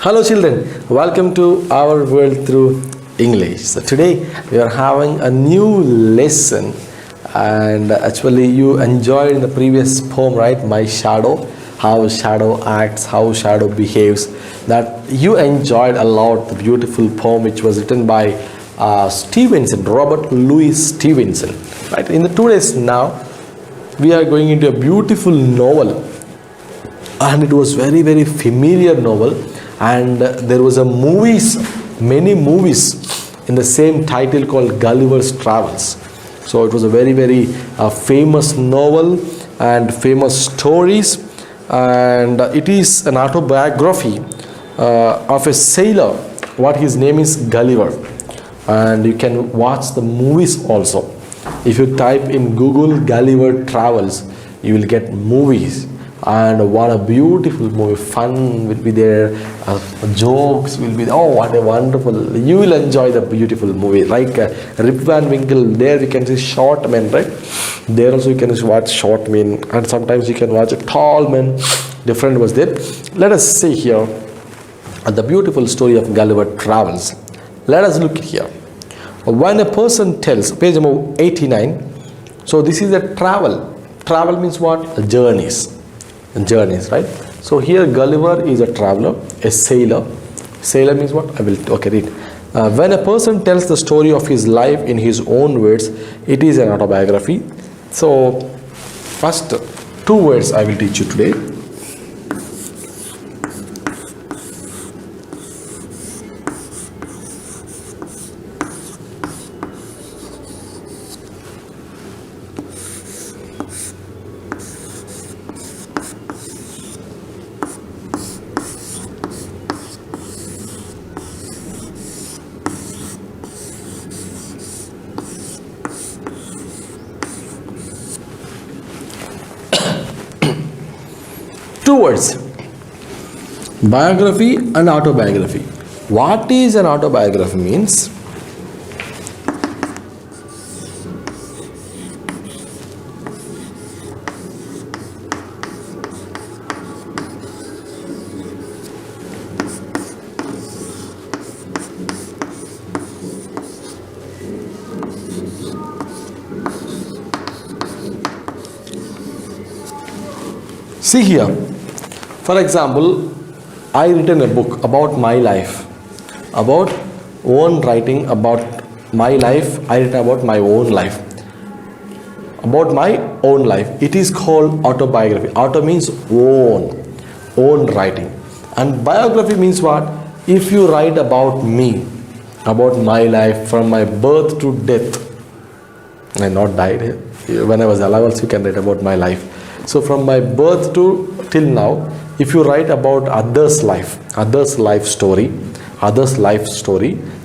Hello children, welcome to our world through English. So today we are having a new lesson, and actually you enjoyed in the previous poem, right? My shadow, how shadow acts, how shadow behaves. That you enjoyed a lot, the beautiful poem which was written by Stevenson, Robert Louis Stevenson. Right? In the 2 days now, we are going into a beautiful novel, and it was very familiar novel, and there was a many movies in the same title called Gulliver's Travels. So it was a very famous novel and famous stories, and it is an autobiography of a sailor, what his name is Gulliver. And you can watch the movies also. If you type in Google Gulliver Travels, you will get movies. And what a beautiful movie, fun will be there, jokes will be there. Oh, what a wonderful, you will enjoy the beautiful movie, like Rip Van Winkle. There we can see short men, right? There also you can watch short men, and sometimes you can watch a tall man. Different was there. Let us see here the beautiful story of Gulliver Travels. Let us look here. When a person tells, page number 89, so this is a travel means what? Journeys, right? So here Gulliver is a traveler, a sailor means what? I will read. When a person tells the story of his life in his own words, it is an autobiography. So first 2 words I will teach you today. Two words, biography and autobiography. What is an autobiography means? See here, for example, I written a book about my life, about own writing about my life. I written about my own life, It is called autobiography. Auto means own writing, and biography means what? If you write about me, about my life from my birth to death. I not died when I was alive. Also, you can write about my life. So from my birth to till now, if you write about others' life story,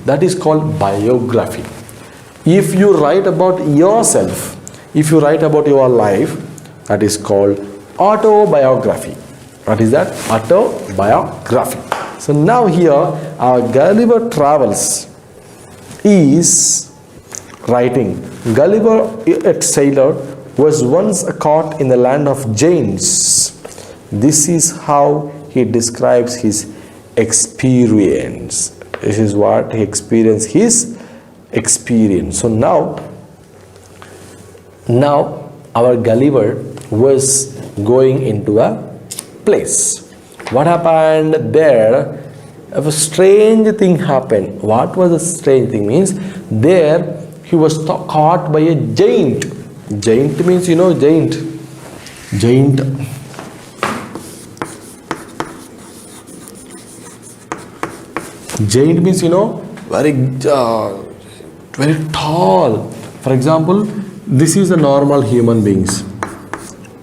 that is called biography. If you write about yourself, if you write about your life, that is called autobiography. What is that? Autobiography. So now here our Gulliver Travels is writing. Gulliver, a sailor, was once caught in the land of giants. This is how he describes his experience. This is what he experienced, his experience. So now our Gulliver was going into a place. What happened there? A strange thing happened. What was the strange thing? Means there he was caught by a giant. Giant means giant. Giant means very tall. For example, this is a normal human beings.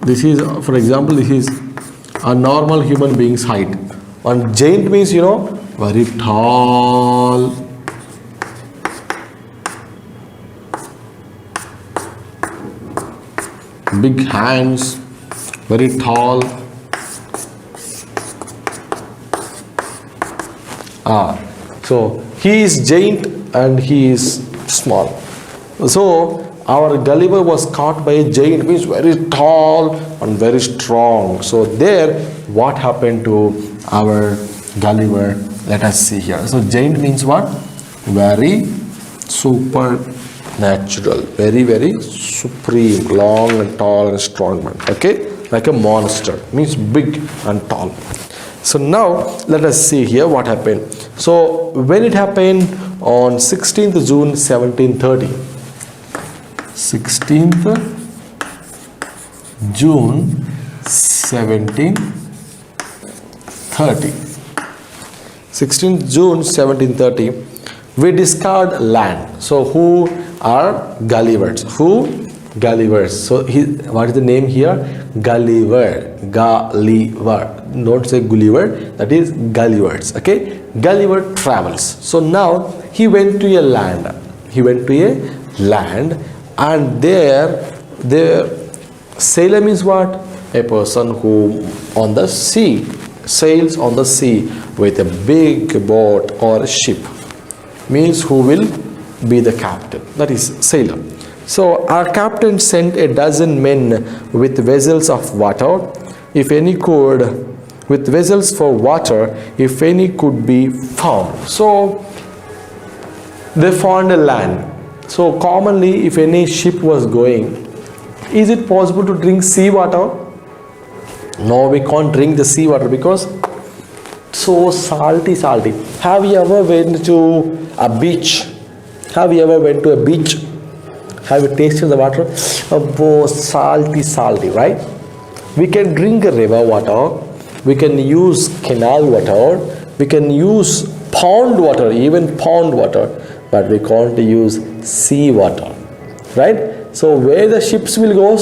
This is a normal human being's height. And giant means very tall. Big hands, very tall. So he is giant and he is small. So our Gulliver was caught by a giant, means very tall and very strong. So there, what happened to our Gulliver. Let us see here. So giant means what? Very supernatural, very very supreme, long and tall and strong man. Okay, like a monster, means big and tall. So now let us see here what happened. So when it happened on 16th June 1730. 16th June 1730. 16th June 1730, we discovered land. So who are Gullivers? Who? Gullivers. So what is the name here? Gulliver. Gulliver. Don't say Gulliver. That is Gullivers. Okay. Gulliver travels. So now he went to a land. He went to a land, and there sailor means what? A person who on the sea, sails on the sea with a big boat or a ship, means who will be the captain, that is sailor. So our captain sent a dozen men with vessels of water, if any could, with vessels for water, if any could be found. So they found a land. So commonly, if any ship was going, is it possible to drink sea water? No, we can't drink the sea water because so salty. Have you ever went to a beach? Have you ever went to a beach? Have you tasted the water? Oh, salty, right? We can drink river water, we can use canal water, we can use pond water, even pond water, but we can't use sea water, right? So where the ships will go?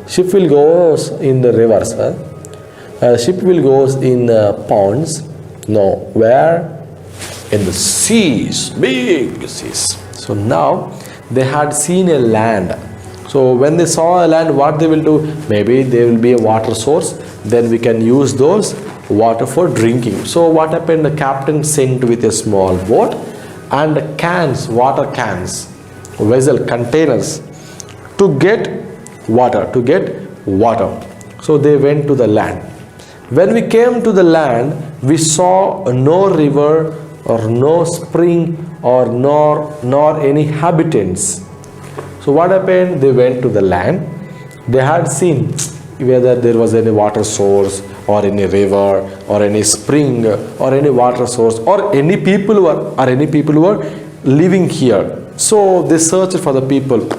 Ship will go in the rivers. Ship will go in ponds. No, where? In the seas, big seas. So now they had seen a land. So when they saw a land, what they will do? Maybe there will be a water source. Then we can use those water for drinking. So what happened? The captain sent with a small boat and cans, water cans, vessel, containers to get water. So they went to the land. When we came to the land, we saw no river or no spring or nor any inhabitants. So what happened? They went to the land. They had seen whether there was any water source or any river or any spring or any water source or any people who were living here. So they searched for the people.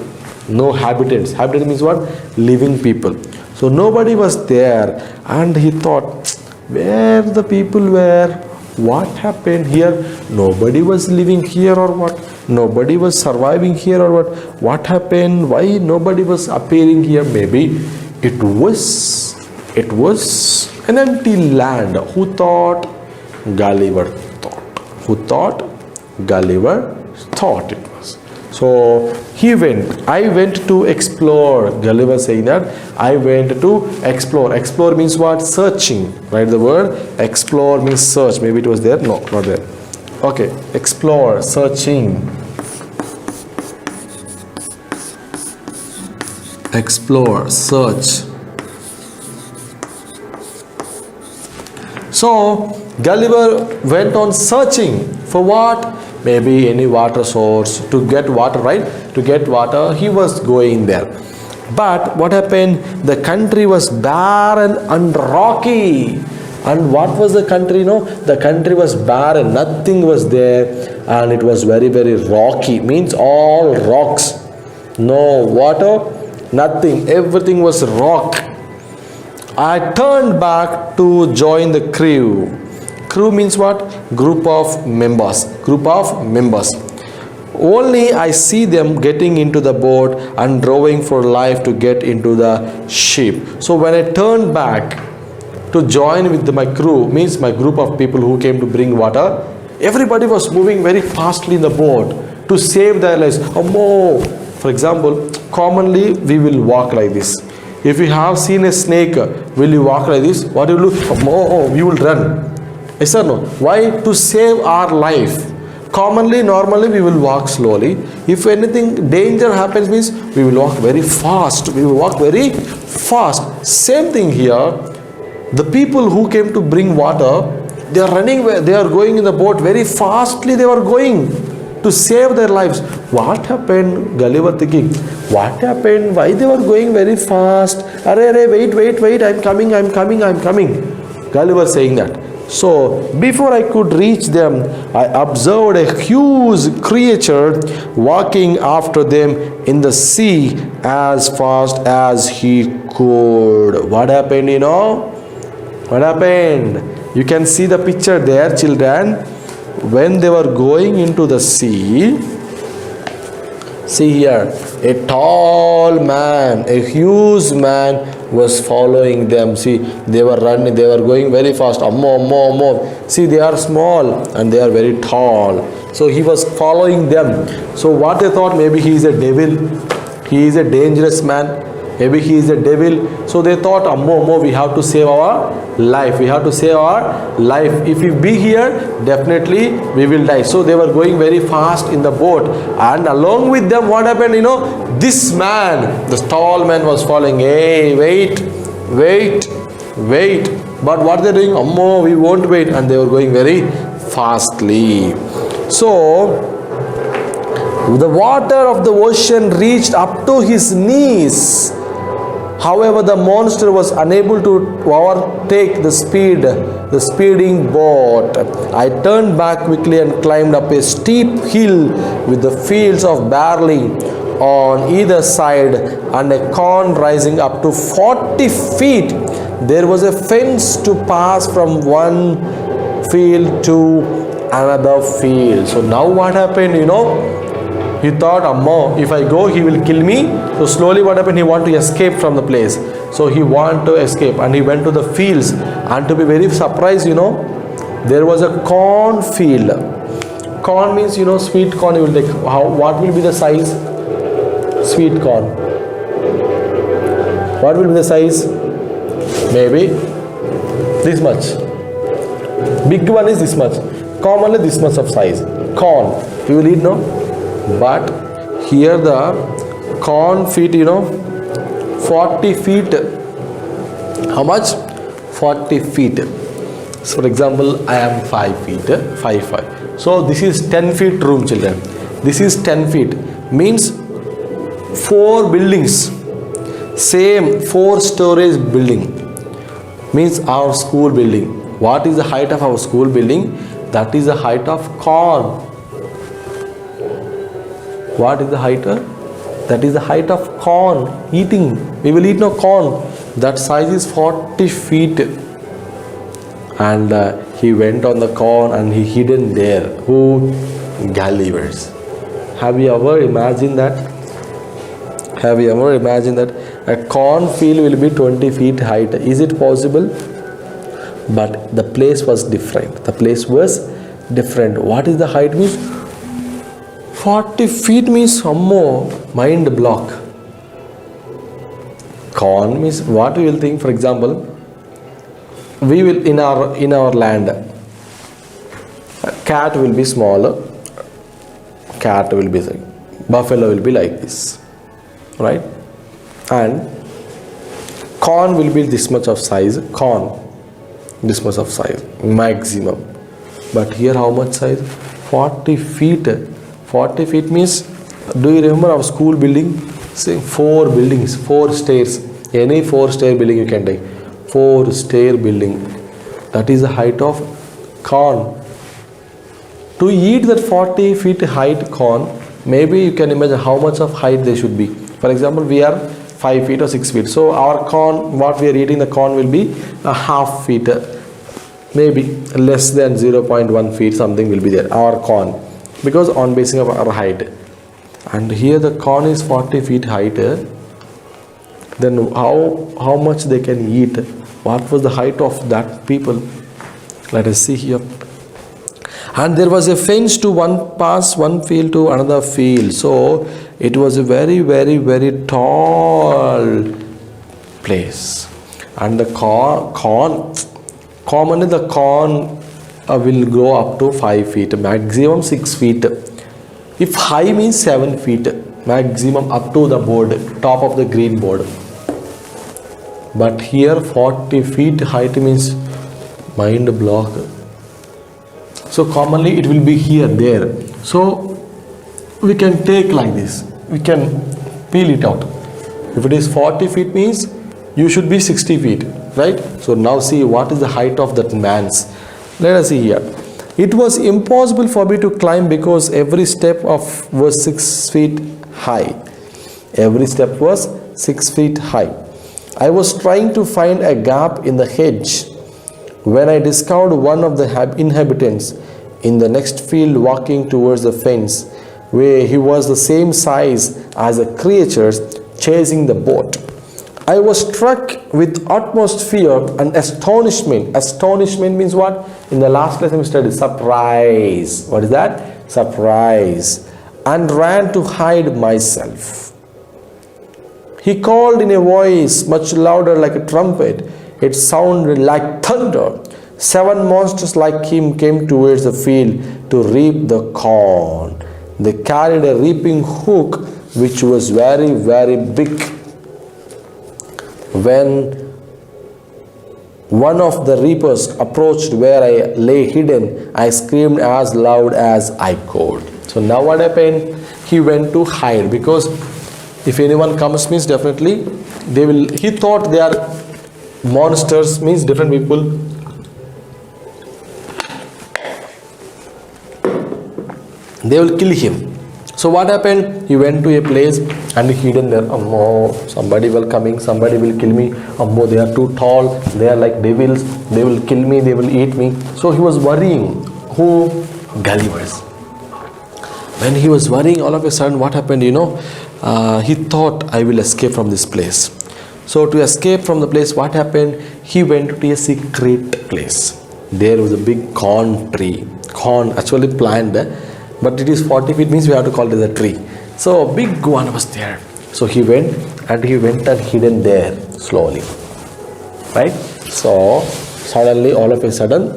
No habitants. Habitant means what? Living people. So nobody was there, and he thought, where the people were? What happened here? Nobody was living here or what? Nobody was surviving here or what? What happened? Why nobody was appearing here? Maybe it was an empty land. Who thought? Gulliver thought. Who thought? Gulliver thought it was. So he went. I went to explore. Gulliver saying that I went to explore. Explore means what? Searching. Right? The word explore means search. Maybe it was there. No, not there. Okay. Explore. Searching. Explore. Search. So Gulliver went on searching for what? Maybe any water source, to get water, right? To get water, he was going there. But what happened? The country was barren and rocky. And what was the country? No, the country was barren. Nothing was there, and it was very, very rocky. Means all rocks. No water, nothing. Everything was rock. I turned back to join the crew. Crew means what? Group of members. Only I see them getting into the boat and rowing for life to get into the ship. So when I turned back to join with my crew, means my group of people who came to bring water, everybody was moving very fastly in the boat to save their lives. For example, commonly we will walk like this. If you have seen a snake, will you walk like this? What will you do? We will run. Yes or no? Why? To save our life. Normally we will walk slowly. If anything danger happens, means we will walk very fast. Same thing here. The people who came to bring water They are running, they are going in the boat very fastly, they were going to save their lives. What happened? Gulliver thinking, what happened? Why they were going very fast? Arre, wait, I'm coming. Gulliver saying that. So before I could reach them, I observed a huge creature walking after them in the sea as fast as he could. What happened, you know? What happened? You can see the picture there, children. When they were going into the sea, see here, a tall man, a huge man was following them. See, they were running, they were going very fast. Ammo. See, they are small and they are very tall. So he was following them. So what they thought, maybe he is a devil, he is a dangerous man, maybe he is a devil. So they thought, ammo, we have to save our life. We have to save our life. If we be here, definitely we will die. So they were going very fast in the boat. And along with them, what happened, you know? This man, this tall man was following. Hey, wait. But what they are doing? Ammo, we won't wait. And they were going very fastly. So the water of the ocean reached up to his knees. However, the monster was unable to overtake the speeding boat. I turned back quickly and climbed up a steep hill with the fields of barley on either side and a corn rising up to 40 feet. There was a fence to pass from one field to another field. So now what happened, you know? He thought, ammo, if I go, he will kill me. So slowly what happened? He wanted to escape from the place. So he wanted to escape and he went to the fields. And to be very surprised, you know, there was a corn field. Corn means, you know, sweet corn. You will take. What will be the size? Sweet corn. What will be the size? Maybe this much. Big one is this much. Commonly this much of size. Corn. You will eat, no? But here the corn feet, you know, 40 feet. How much? 40 feet. So for example, I am 5 feet, 5. So this is 10 feet room, children. This is 10 feet. Means 4 buildings. Same 4 stories building. Means our school building. What is the height of our school building? That is the height of corn. What is the height? That is the height of corn. Eating. We will eat no corn. That size is 40 feet. And he went on the corn and he hidden there. Who? Gullivers. Have you ever imagined that? Have you ever imagined that a corn field will be 20 feet height? Is it possible? But the place was different. The place was different. What is the height means? 40 feet means some more mind block. Corn means what we will think. For example, we will in our land, cat will be smaller, cat will be buffalo will be like this, right? And corn will be this much of size. Corn this much of size maximum. But here how much size? 40 feet. 40 feet means, do you remember our school building? Say 4 buildings, 4 stairs. Any 4-stair building you can take. 4-stair building. That is the height of corn. To eat that 40 feet height corn, maybe you can imagine how much of height they should be. For example, we are 5 feet or 6 feet. So our corn, what we are eating, the corn will be a half feet. Maybe less than 0.1 feet something will be there. Our corn. Because on basis of our height. And here the corn is 40 feet height. Then how much they can eat? What was the height of that people? Let us see here. And there was a fence to pass one field to another field. So it was a very, very, very tall place. And the commonly the corn will grow up to 5 feet, maximum 6 feet. If high means 7 feet, maximum up to the board, top of the green board. But here 40 feet height means mind block. So commonly it will be here, there. So we can take like this. We can peel it out. If it is 40 feet means you should be 60 feet, right? So now see what is the height of that man's. Let us see here. It was impossible for me to climb because every step was 6 feet high. Every step was 6 feet high. I was trying to find a gap in the hedge when I discovered one of the inhabitants in the next field walking towards the fence, where he was the same size as the creatures chasing the boat. I was struck with utmost fear and astonishment. Astonishment means what? In the last lesson we studied surprise. What is that? Surprise. And ran to hide myself. He called in a voice much louder like a trumpet. It sounded like thunder. 7 monsters like him came towards the field to reap the corn. They carried a reaping hook which was very, very big. When one of the reapers approached where I lay hidden, I screamed as loud as I could. So now what happened? He went to hide, because if anyone comes means definitely they will, he thought they are monsters means different people. They will kill him. So what happened? He went to a place and he hidden there. Ammo, somebody will coming, somebody will kill me. Ammo, they are too tall, they are like devils, they will kill me, they will eat me. So he was worrying. Who? Gullivers. When he was worrying, all of a sudden what happened, he thought, I will escape from this place. So to escape from the place, what happened? He went to a secret place. There was a big corn tree. Corn actually planted, but it is 40 feet means we have to call it as a tree. So a big one was there. So he went and hidden there slowly. Right? So suddenly, all of a sudden,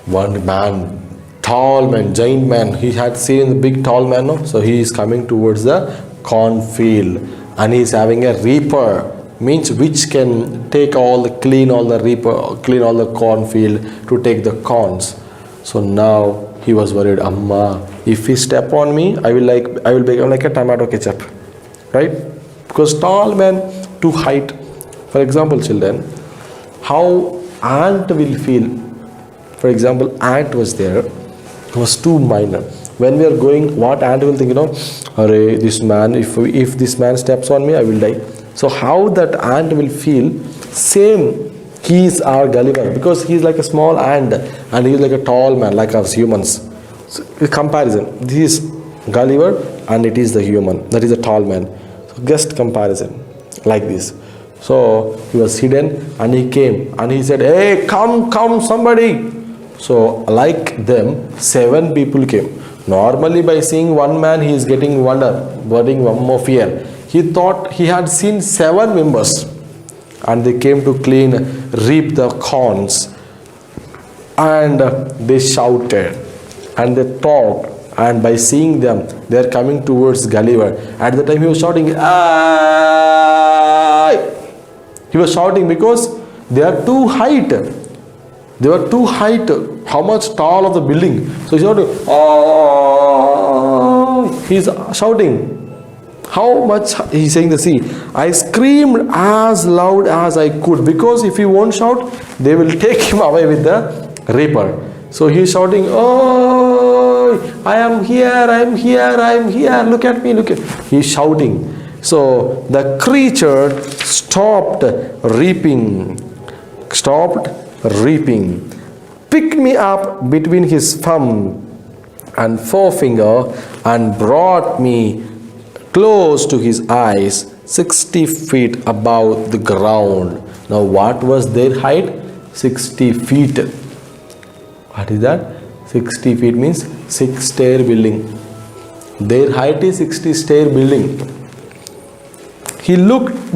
one man, tall man, giant man, he had seen the big tall man, no? So he is coming towards the cornfield and he is having a reaper, means which can take all the clean all the cornfield to take the corns. So now he was worried, Amma, if he step on me, I will become like a tomato ketchup, right? Because tall man to height. For example, children, how ant will feel. For example, ant was there, was too minor. When we are going, what ant will think, Arey, this man, if this man steps on me, I will die. So how that ant will feel, same. He is our Gulliver, because he is like a small ant and he is like a tall man like us humans. So, comparison, this is Gulliver and it is the human, that is a tall man. So just comparison like this. So he was hidden and he came and he said, hey, come somebody. So like them, 7 people came. Normally by seeing one man he is getting worrying one more fear. He thought he had seen 7 members. And they came to reap the corns, and they shouted and they talked, and by seeing them they are coming towards Gulliver. At the time he was shouting, "Aye!" He was shouting because they are too height. They were too height. How much tall of the building? So he's shouting, "Oh!" He's shouting. How much he's saying the sea. I screamed as loud as I could, because if he won't shout, they will take him away with the reaper. So he's shouting, oh, I am here, I am here, I am here, look at me, look at me. He's shouting. So the creature stopped reaping, picked me up between his thumb and forefinger and brought me close to his eyes, 60 feet above the ground. Now what was their height? 60 feet. What is that? 60 feet means 6-stair building. Their height is 60-stair building. He looked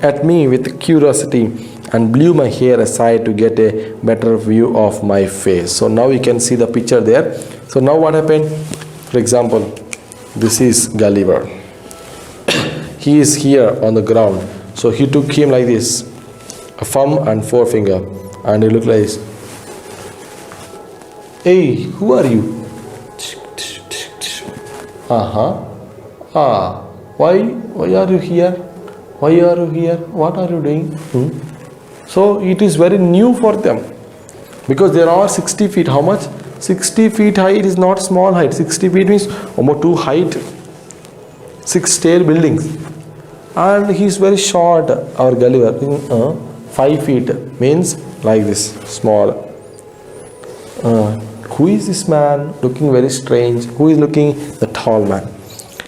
at me with curiosity and blew my hair aside to get a better view of my face. So now you can see the picture there. So now what happened? For example, this is Gulliver. He is here on the ground. So he took him like this, a thumb and forefinger, and he looked like this. Hey, who are you? Uh-huh. Ah, why are you here? Why are you here? What are you doing? So it is very new for them because there are 60 feet. How much? 60 feet height is not small height. 60 feet means almost 2 height, 6 stair buildings. And he is very short, our Gulliver. 5 feet means like this, small. Who is this man looking very strange? Who is looking? The tall man.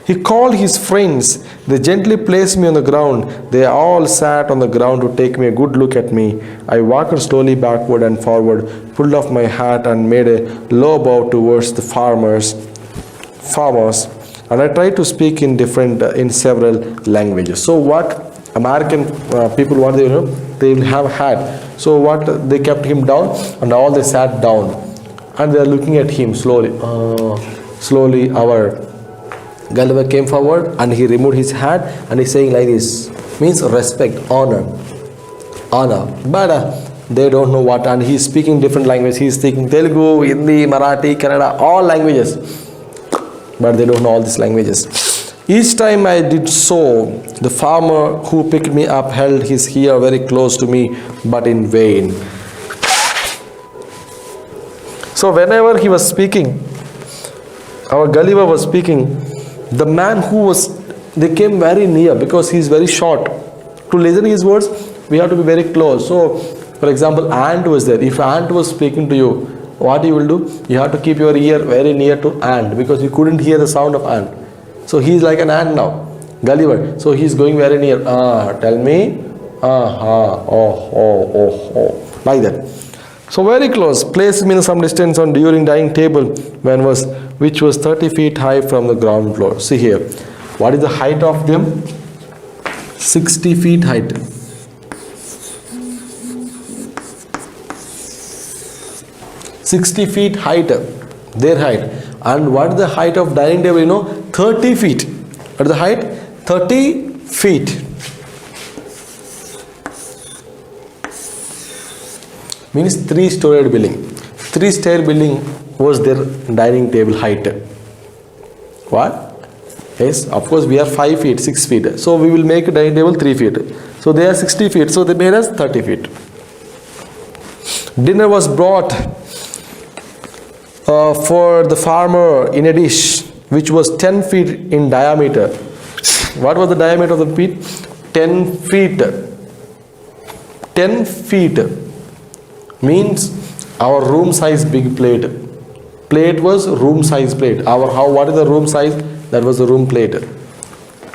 He called his friends. They gently placed me on the ground. They all sat on the ground to take me a good look at me. I walked slowly backward and forward, pulled off my hat and made a low bow towards the farmers. And I tried to speak in several languages. So what American people, what they do, they will have hat. So what, they kept him down and all they sat down and they are looking at him slowly. Slowly our Gulliver came forward and he removed his hat and he's saying like this, means respect, honor. But they don't know what, and he's speaking different languages. He's speaking Telugu, Hindi, Marathi, Kannada, all languages. But they don't know all these languages. Each time I did so, the farmer who picked me up held his ear very close to me, but in vain. So whenever he was speaking, our Gulliver was speaking, the man they came very near because he is very short. To listen his words, we have to be very close. So, for example, ant was there. If ant was speaking to you, what you will do? You have to keep your ear very near to ant because you couldn't hear the sound of ant. So he is like an ant now, Gulliver. So he is going very near. Tell me. Like that. So very close, placed me in some distance on during dining table which was 30 feet high from the ground floor. See here, what is the height of them? 60 feet height. (60 feet height, their height. And what is the height of dining table? 30 feet. What is the height? 30 feet. Means 3-storied building. 3-stair building was their dining table height. What? Yes, of course we are 5 feet, 6 feet. So we will make a dining table 3 feet. So they are 60 feet. So they made us 30 feet. Dinner was brought for the farmer in a dish which was 10 feet in diameter. What was the diameter of the pit? 10 feet. 10 feet. Means our room size big plate. Plate was room size plate. What is the room size? That was the room plate.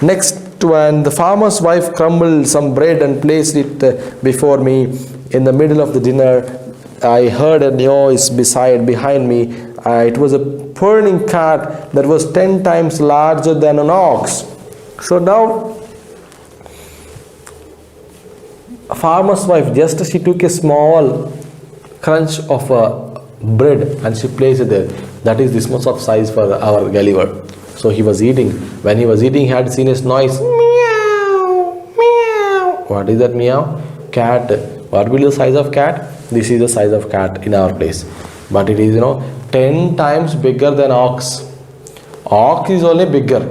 Next one, the farmer's wife crumbled some bread and placed it before me. In the middle of the dinner, I heard a noise behind me. It was a purring cat that was 10 times larger than an ox. So now, a farmer's wife, she took a small crunch of bread and she placed it there. That is this much of size for our Gulliver. So he was eating. When he was eating, he had seen a noise. Meow, meow. What is that meow? Cat. What will be the size of cat? This is the size of cat in our place. But it is 10 times bigger than ox. Ox is only bigger.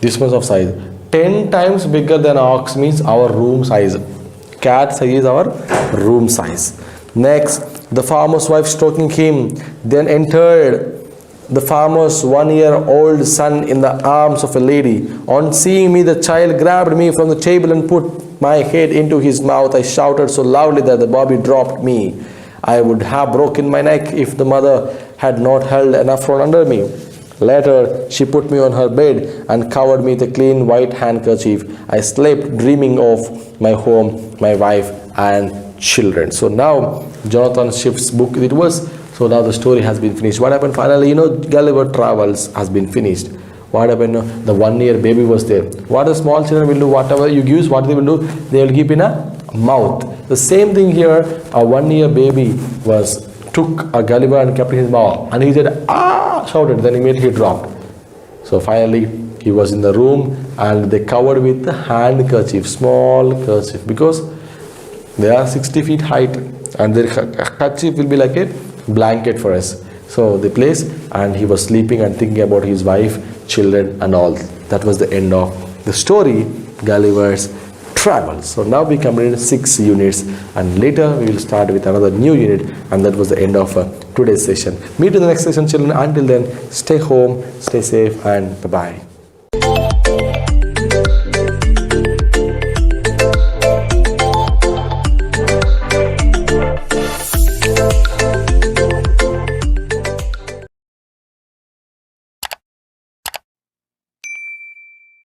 This much of size. 10 times bigger than ox means our room size. Cat size is our room size. Next, the farmer's wife stroking him. Then entered the farmer's 1-year-old son in the arms of a lady. On seeing me, the child grabbed me from the table and put my head into his mouth. I shouted so loudly that the baby dropped me. I would have broken my neck if the mother had not held enough from under me. Later, she put me on her bed and covered me with a clean white handkerchief. I slept dreaming of my home, my wife, and children. So now Jonathan Swift's book it was. So now the story has been finished. What happened finally? Gulliver Travels has been finished. What happened? The 1-year baby was there. What the small children will do? Whatever you give, what they will do? They will keep in a mouth. The same thing here. A 1-year baby took a Gulliver and kept in his mouth, and he said, "Ah!" shouted. Then immediately he dropped. So finally he was in the room, and they covered with a handkerchief, small kerchief, because they are 60 feet height and their kerchief will be like a blanket for us. so the place, and he was sleeping and thinking about his wife, children and all. That was the end of the story, Gulliver's Travels. So now we completed 6 units, and later we will start with another new unit, and that was the end of today's session. Meet in the next session, children. Until then, stay home, stay safe, and bye-bye.